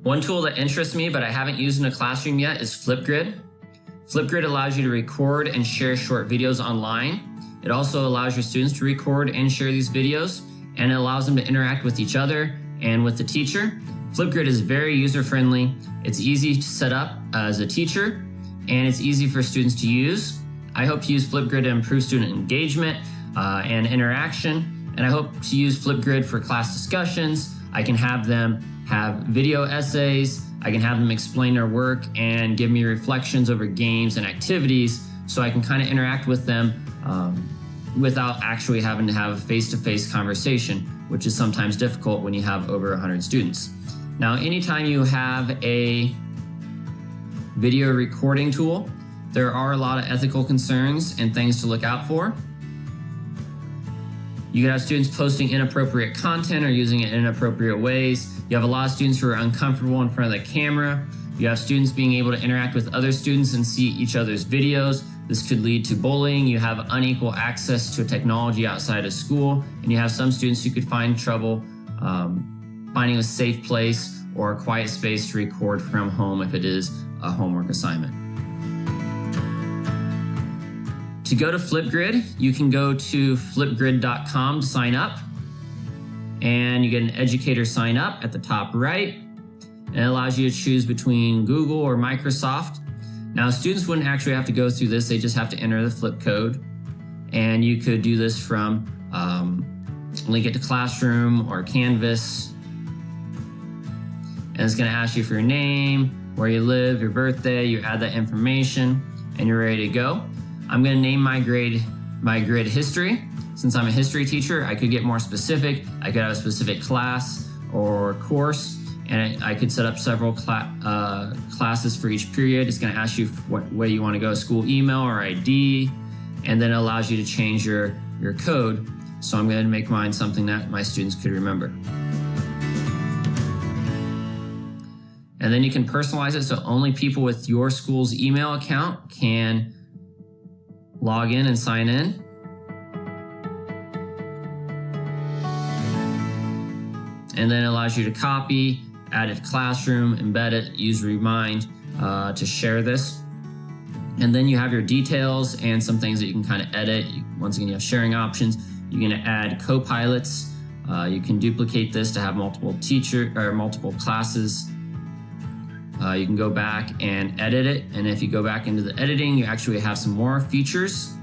One tool that interests me, but I haven't used in a classroom yet, is Flipgrid. Flipgrid allows you to record and share short videos online. It also allows your students to record and share these videos, and it allows them to interact with each other and with the teacher. Flipgrid is very user-friendly. It's easy to set up as a teacher, and it's easy for students to use. I hope to use Flipgrid to improve student engagement and interaction, and I hope to use Flipgrid for class discussions. I can have them have video essays. I can have them explain their work and give me reflections over games and activities, so I can kind of interact with them without actually having to have a face-to-face conversation, which is sometimes difficult when you have over 100 students. Now, anytime you have a video recording tool, there are a lot of ethical concerns and things to look out for. You can have students posting inappropriate content or using it in inappropriate ways. You have a lot of students who are uncomfortable in front of the camera. You have students being able to interact with other students and see each other's videos. This could lead to bullying. You have unequal access to technology outside of school, and you have some students who could find trouble finding a safe place or a quiet space to record from home if it is a homework assignment. To go to Flipgrid, you can go to flipgrid.com to sign up, and you get an educator sign up at the top right, and it allows you to choose between Google or Microsoft. Now, students wouldn't actually have to go through this, they just have to enter the flip code, and you could do this from link it to Classroom or Canvas, and it's going to ask you for your name, where you live, your birthday. You add that information, and you're ready to go. I'm going to name my grid history. Since I'm a history teacher, I could get more specific. I could have a specific class or course, and I could set up several classes for each period. It's going to ask you what way you want to go, school email or ID, and then it allows you to change your code. So I'm going to make mine something that my students could remember. And then you can personalize it so only people with your school's email account can log in and sign in. And then it allows you to copy, add it to Classroom, embed it, use Remind to share this. And then you have your details and some things that you can kind of edit. Once again, you have sharing options. You're going to add co-pilots. You can duplicate this to have multiple multiple classes. You can go back and edit it, and if you go back into the editing, you actually have some more features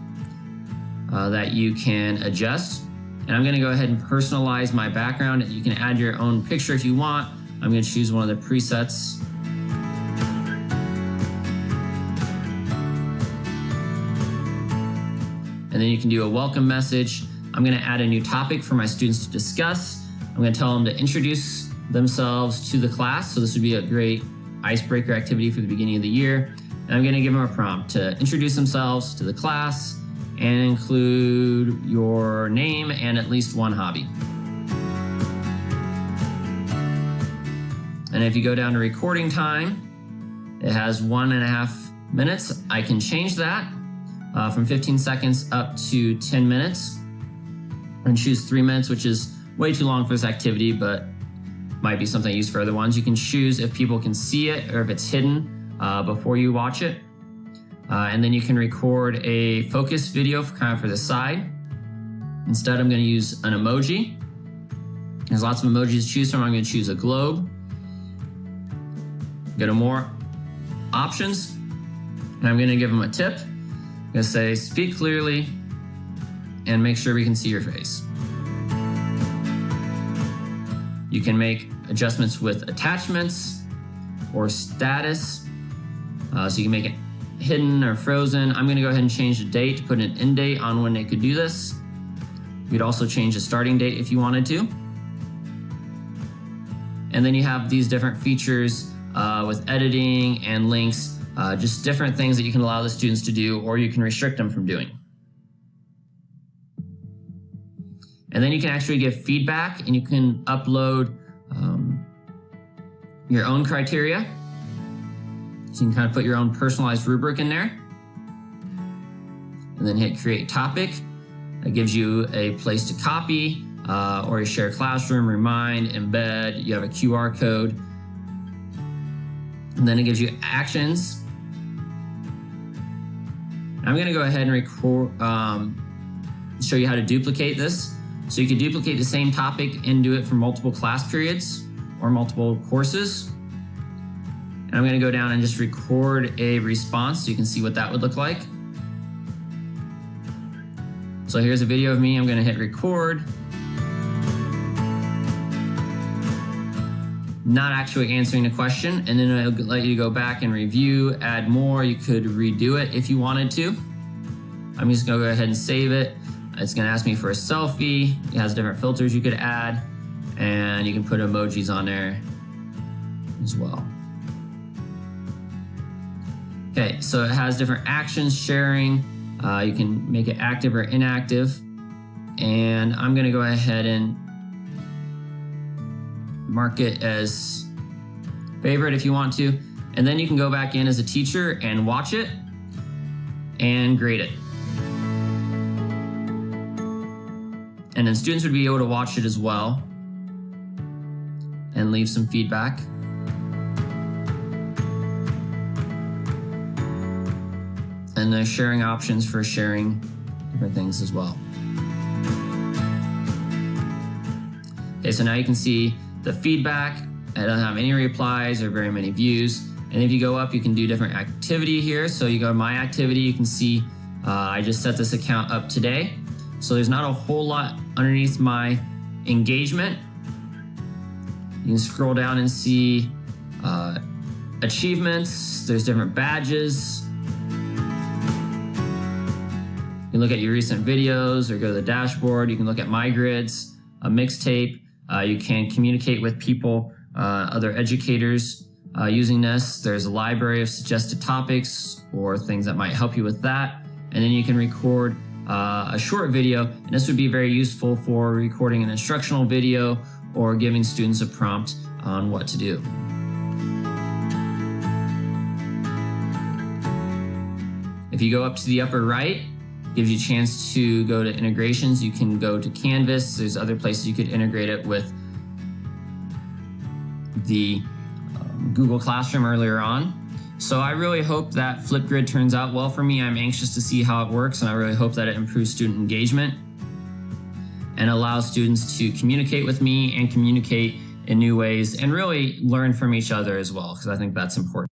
that you can adjust. And I'm going to go ahead and personalize my background. You can add your own picture if you want. I'm going to choose one of the presets. And then you can do a welcome message. I'm going to add a new topic for my students to discuss. I'm going to tell them to introduce themselves to the class. So this would be a great icebreaker activity for the beginning of the year. And I'm going to give them a prompt to introduce themselves to the class and include your name and at least one hobby. And if you go down to recording time, it has 1.5 minutes. I can change that from 15 seconds up to 10 minutes and choose 3 minutes, which is way too long for this activity, but might be something I use for other ones. You can choose if people can see it or if it's hidden before you watch it. And then you can record a focus video for the side. Instead, I'm going to use an emoji. There's lots of emojis to choose from. I'm going to choose a globe. Go to more options, and I'm going to give them a tip. I'm going to say, speak clearly and make sure we can see your face. You can make adjustments with attachments or status. So you can make it hidden or frozen. I'm going to go ahead and change the date to put an end date on when they could do this. You could also change the starting date if you wanted to. And then you have these different features with editing and links, just different things that you can allow the students to do, or you can restrict them from doing. And then you can actually give feedback, and you can upload your own criteria. So you can kind of put your own personalized rubric in there. And then hit create topic. That gives you a place to copy or a share classroom, remind, embed. You have a QR code. And then it gives you actions. I'm going to go ahead and record, show you how to duplicate this. So you can duplicate the same topic and do it for multiple class periods or multiple courses. And I'm going to go down and just record a response so you can see what that would look like. So here's a video of me. I'm going to hit record. Not actually answering the question, and then it'll let you go back and review, add more. You could redo it if you wanted to. I'm just going to go ahead and save it. It's going to ask me for a selfie. It has different filters you could add, and you can put emojis on there as well. Okay, so it has different actions, sharing. You can make it active or inactive. And I'm going to go ahead and mark it as favorite if you want to. And then you can go back in as a teacher and watch it and grade it. And then students would be able to watch it as well and leave some feedback. And there's sharing options for sharing different things as well. Okay, so now you can see the feedback. It doesn't have any replies or very many views. And if you go up, you can do different activity here. So you go to my activity, you can see I just set this account up today. So there's not a whole lot underneath my engagement. You can scroll down and see achievements. There's different badges. You can look at your recent videos or go to the dashboard. You can look at my grids, a mixtape. You can communicate with people, other educators using this. There's a library of suggested topics or things that might help you with that. And then you can record a short video, and this would be very useful for recording an instructional video or giving students a prompt on what to do. If you go up to the upper right, gives you a chance to go to integrations. You can go to Canvas. There's other places you could integrate it with the Google Classroom earlier on. So I really hope that Flipgrid turns out well for me. I'm anxious to see how it works, and I really hope that it improves student engagement and allows students to communicate with me and communicate in new ways and really learn from each other as well, because I think that's important.